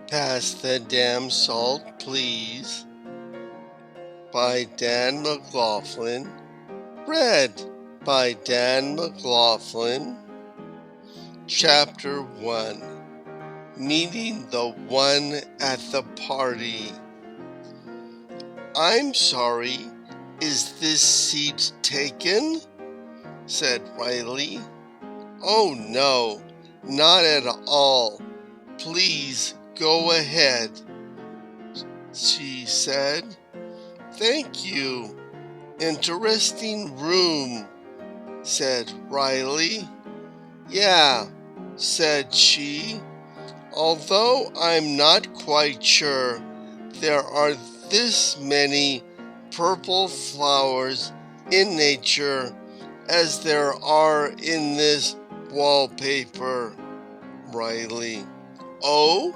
Pass the damn salt, please, by Dan McLaughlin. Read by Dan McLaughlin. Chapter 1. Meeting the one at the party. "I'm sorry, is this seat taken?" said Riley. "Oh no, not at all. Please go ahead," she said. "Thank you. Interesting room," said Riley. "Yeah," said she, "although I'm not quite sure there are this many purple flowers in nature as there are in this wallpaper." Riley: "Oh?"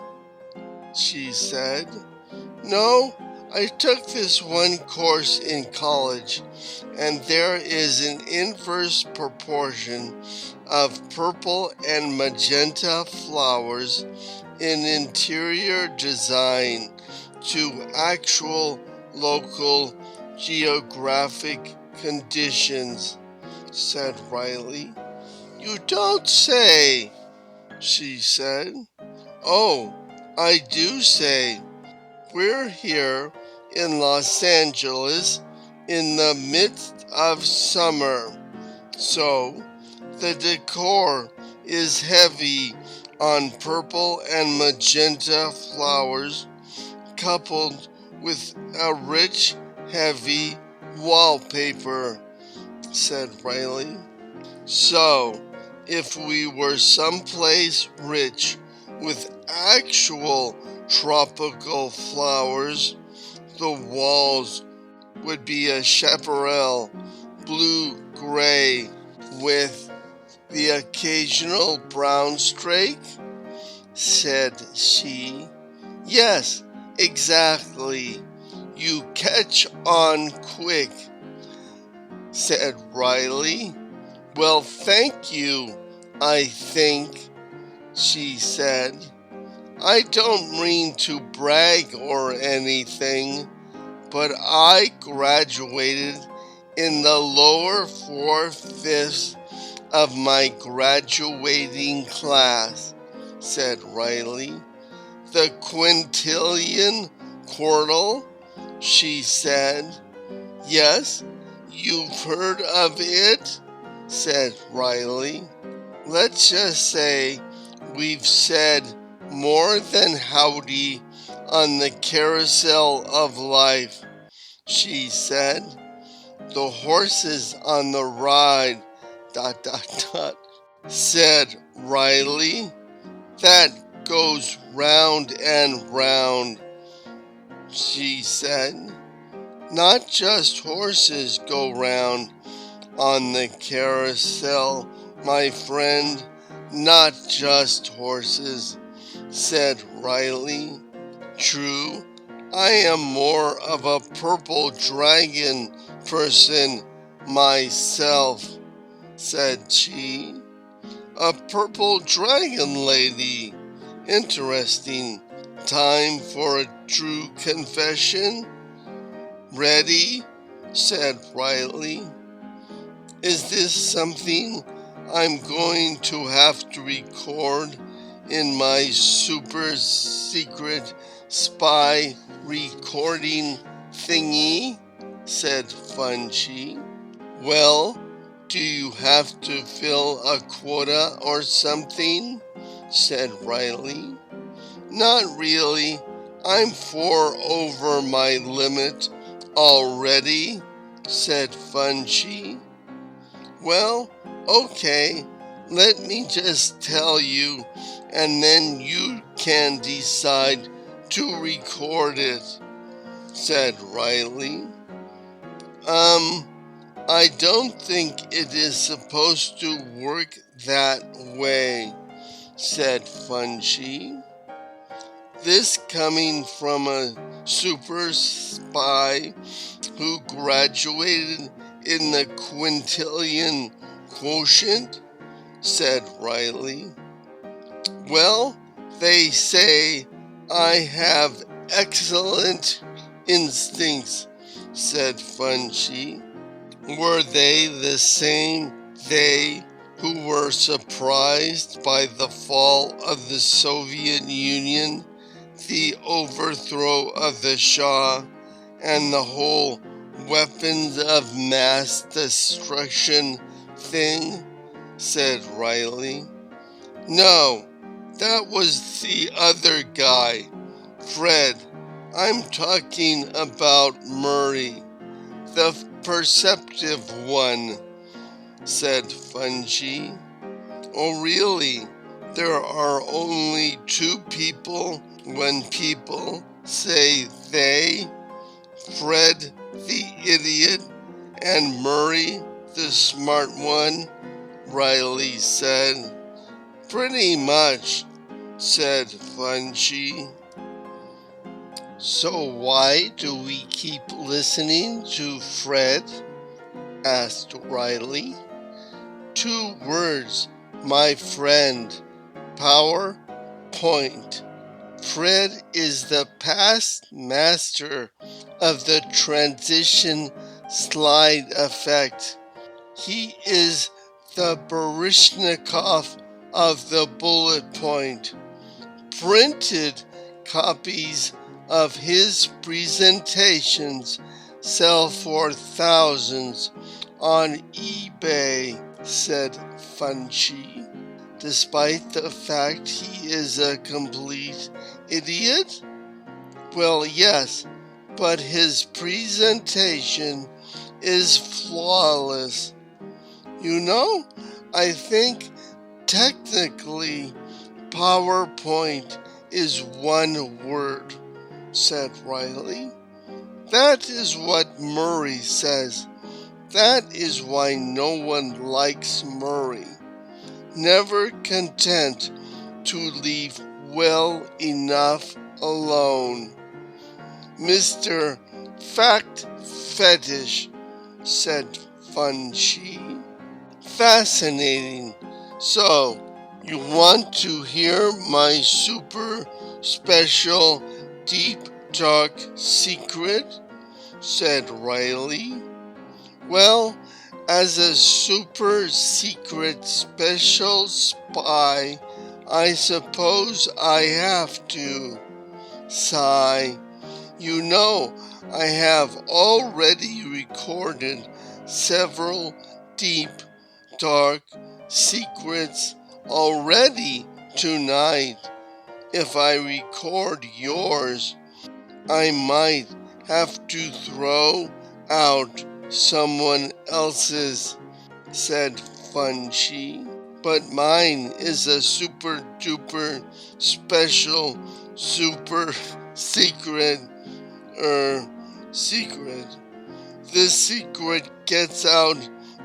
she said. "No, I took this one course in college, and there is an inverse proportion of purple and magenta flowers in interior design to actual local geographic conditions," said Riley. "You don't say," she said. "Oh, I do say. We're here in Los Angeles in the midst of summer, so the decor is heavy on purple and magenta flowers coupled with a rich, heavy wallpaper," said Riley. "So, if we were someplace rich with actual tropical flowers, the walls would be a chaparral blue-gray with the occasional brown streak," said she. "Yes, exactly. You catch on quick," said Riley. "Well, thank you, I think," she said. "I don't mean to brag or anything, but I graduated in the lower 4/5 of my graduating class," said Riley. "The quintillion quartile," she said. "Yes, you've heard of it," said Riley. "Let's just say we've said more than howdy on the carousel of life," she said. "The horses on the ride, ... said Riley. "That goes round and round," she said. "Not just horses go round on the carousel, my friend, not just horses," said Riley. "True, I am more of a purple dragon person myself," said she. "A purple dragon lady. Interesting. Time for a true confession?" "Ready?" said Riley. "Is this something I'm going to have to record in my super secret spy recording thingy?" said Funchi. "Well, do you have to fill a quota or something?" said Riley. "Not really. I'm 4 over my limit already," said Funchi. "Well, okay, let me just tell you, and then you can decide to record it," said Riley. I don't think it is supposed to work that way," said Funchi. This coming from a super spy who graduated in the quintillion quotient, said Riley. "Well, they say I have excellent instincts, said Funchi. Were they the same they who were surprised by the fall of the Soviet Union, the overthrow of the Shah, and the whole weapons of mass destruction thing? Said Riley. No, that was the other guy, Fred. I'm talking about Murray, the perceptive one, said Funchi. Oh, really? There are only two people when people say they, Fred the idiot and Murray the smart one, Riley said. Pretty much, said Funchi. So why do we keep listening to Fred? Asked Riley. 2 words, my friend. Power, point. Fred is the past master of the transition slide effect. He is the Baryshnikov of the bullet point. Printed copies of his presentations sell for thousands on eBay, said Funchi. Despite the fact he is a complete idiot? Well, yes, but his presentation is flawless. You know, I think technically PowerPoint is 1 word, said Riley. That is what Murray says. That is why no one likes Murray. Never content to leave well enough alone. Mr. Fact Fetish, said Funchi. Fascinating. So, you want to hear my super special deep dark secret? Said Riley. Well, as a super secret special spy, I suppose I have to. Sigh. You know, I have already recorded several deep, dark secrets already tonight. If I record yours, I might have to throw out someone else's, said Funchi. But mine is a super duper special super secret secret. This secret gets out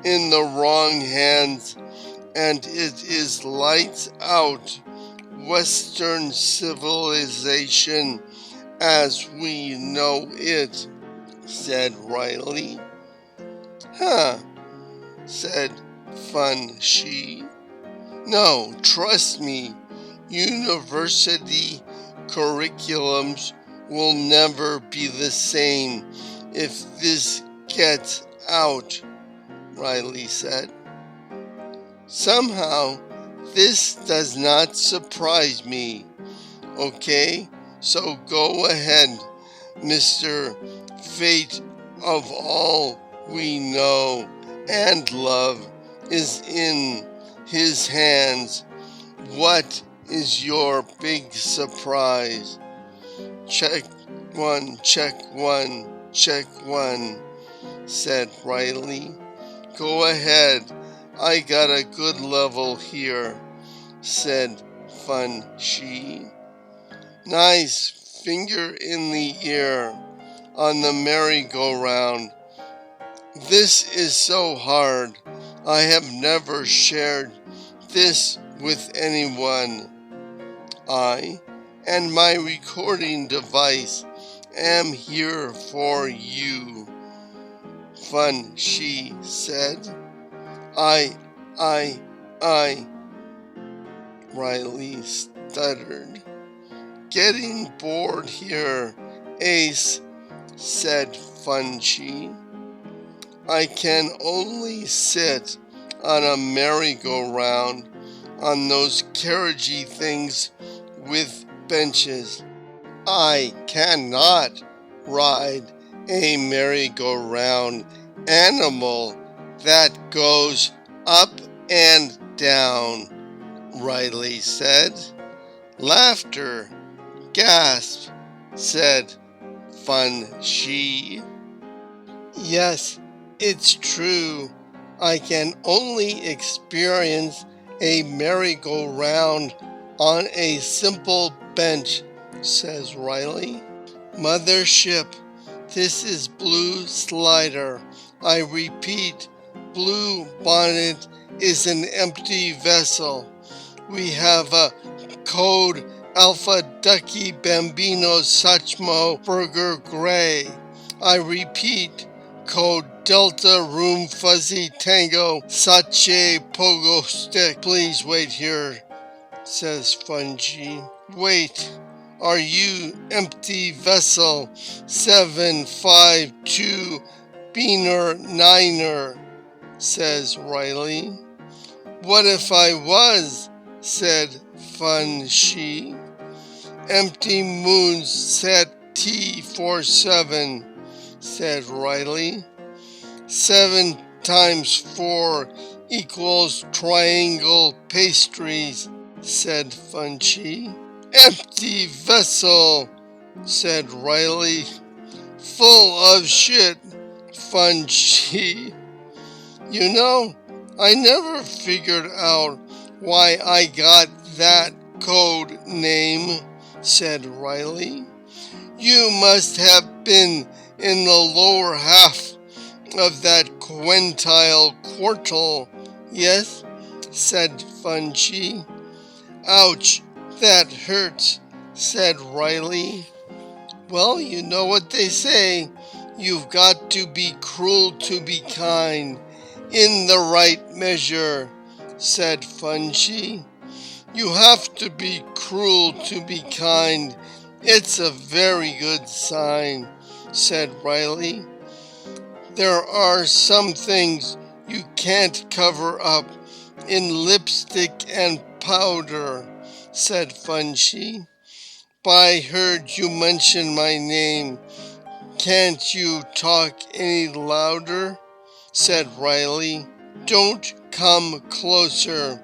in the wrong hands and it is lights out Western civilization as we know it, said Riley. Huh, said Funchi. No, trust me, university curriculums will never be the same if this gets out, Riley said. Somehow, this does not surprise me. Okay, so go ahead, Mr. Fate of all we know and love is in his hands. What is your big surprise? Check one, check one, said Riley. Go ahead, I got a good level here, said Funchi. Nice finger in the ear on the merry-go-round. This is so hard. I have never shared this with anyone. I and my recording device am here for you, Funchi said. I, Riley stuttered. getting bored here, Ace, said Funchi. I can only sit on a merry-go-round on those carriagey things with benches. I cannot ride a merry-go-round animal that goes up and down, Riley said. Laughter, gasp, said Funchi. Yes, it's true. I can only experience a merry-go-round on a simple bench, says Riley. Mothership, this is Blue Slider. I repeat, Blue Bonnet is an empty vessel. We have a code Alpha Ducky Bambino Sachmo Burger Gray. I repeat, code Delta Room Fuzzy Tango Sache Pogo Stick. Please wait here, says Funchi. Wait, are you empty vessel 752 Beaner Niner, says Riley. What if I was, said Funchi. Empty moons set T47, said Riley. 7 times 4 equals triangle pastries, said Funchi. Empty vessel, said Riley. Full of shit, Funchi. You know, I never figured out why I got that code name, said Riley. You must have been in the lower half of that quintile quartile, yes, said Funchi. Ouch, that hurts, said Riley. Well, you know what they say. You've got to be cruel to be kind, in the right measure, said Funchi. You have to be cruel to be kind. It's a very good sign, said Riley. There are some things you can't cover up in lipstick and powder, said Funchi. But I heard you mention my name. Can't you talk any louder? Said Riley. Don't come closer.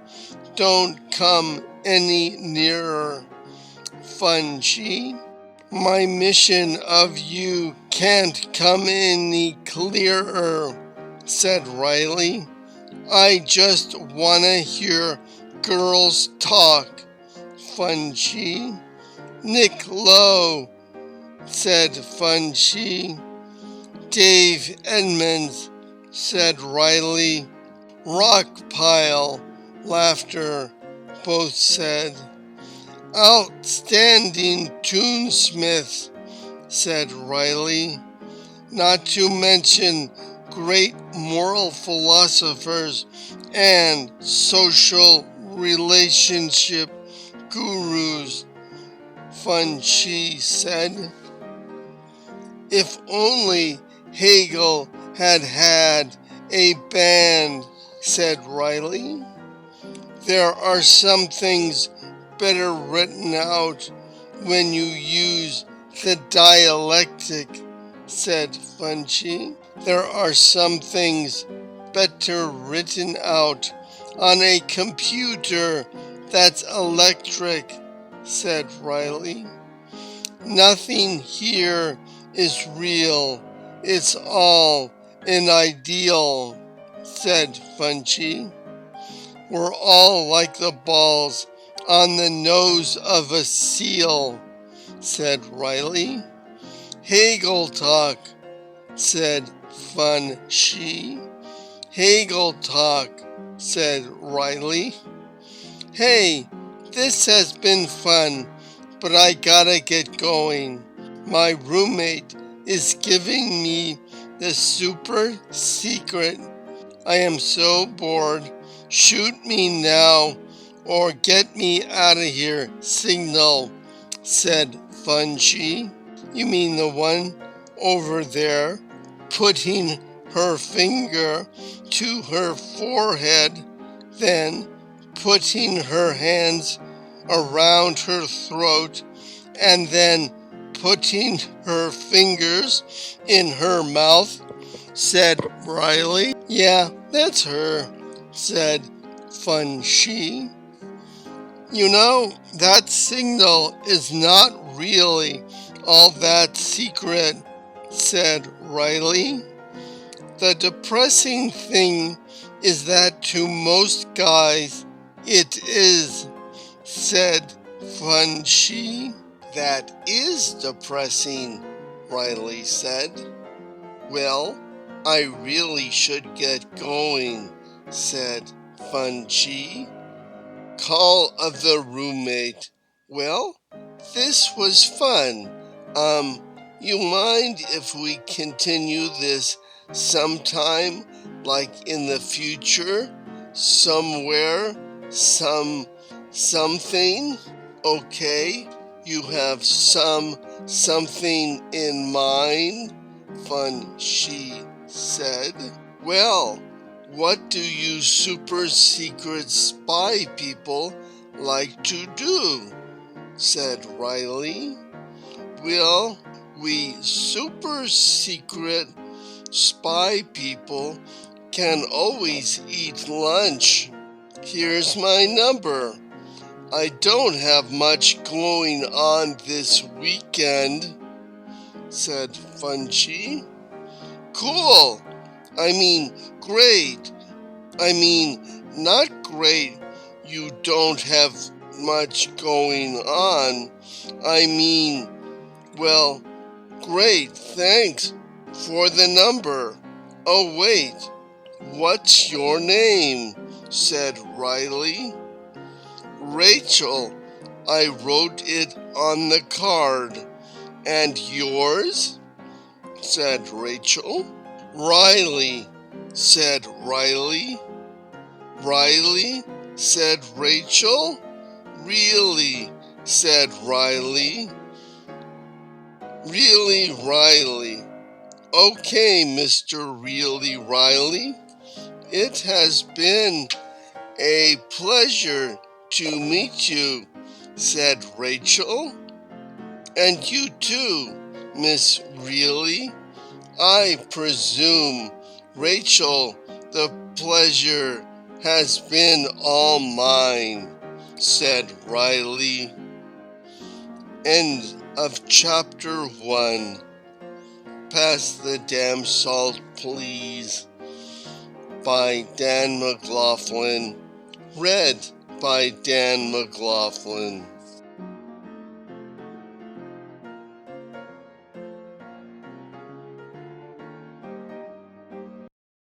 Don't come any nearer, Funchi. My mission of you can't come any clearer, said Riley. I just wanna hear girls talk, Funchi. Nick Lowe, said Funchi. Dave Edmonds, said Riley. Rock pile, laughter, both said. Outstanding tunesmith, said Riley. Not to mention great moral philosophers and social relationship gurus, Funchi said. If only Hegel had had a band, said Riley. There are some things better written out when you use the dialectic, said Funchi. There are some things better written out on a computer that's electric, said Riley. Nothing here is real. It's all an ideal, said Funchi. We're all like the balls on the nose of a seal, said Riley. Hegel talk, said Funchi. Hegel talk, said Riley. Hey, this has been fun, but I gotta get going. My roommate is giving me the super secret. I am so bored. Shoot me now or get me out of here signal, said Funchi. You mean the one over there, putting her finger to her forehead, then putting her hands around her throat, and then putting her fingers in her mouth, said Riley. Yeah, that's her, said Funchi. You know, that signal is not really all that secret, said Riley. The depressing thing is that to most guys it is, said Funchi. That is depressing, Riley said. Well, I really should get going, said Funchi. Call of the roommate. Well, this was fun. You mind if we continue this sometime, like in the future, somewhere, something? Okay, you have something in mind, Funchi said. Well, what do you super secret spy people like to do? Said Riley. Well, we super secret spy people can always eat lunch. Here's my number. I don't have much going on this weekend, said Funchi. Cool. Great. Not great. You don't have much going on. Well, great. Thanks for the number. Oh, wait. What's your name? Said Riley. Rachel. I wrote it on the card. And yours? Said Rachel. Riley, said Riley. Riley, said Rachel. Really, said Riley. Really, Riley. Okay, Mr. Really Riley. It has been a pleasure to meet you, said Rachel. And you too, Miss Really. I presume, Rachel, the pleasure has been all mine, said Riley. End of chapter 1. Pass the damn salt, please, by Dan McLaughlin. Read by Dan McLaughlin.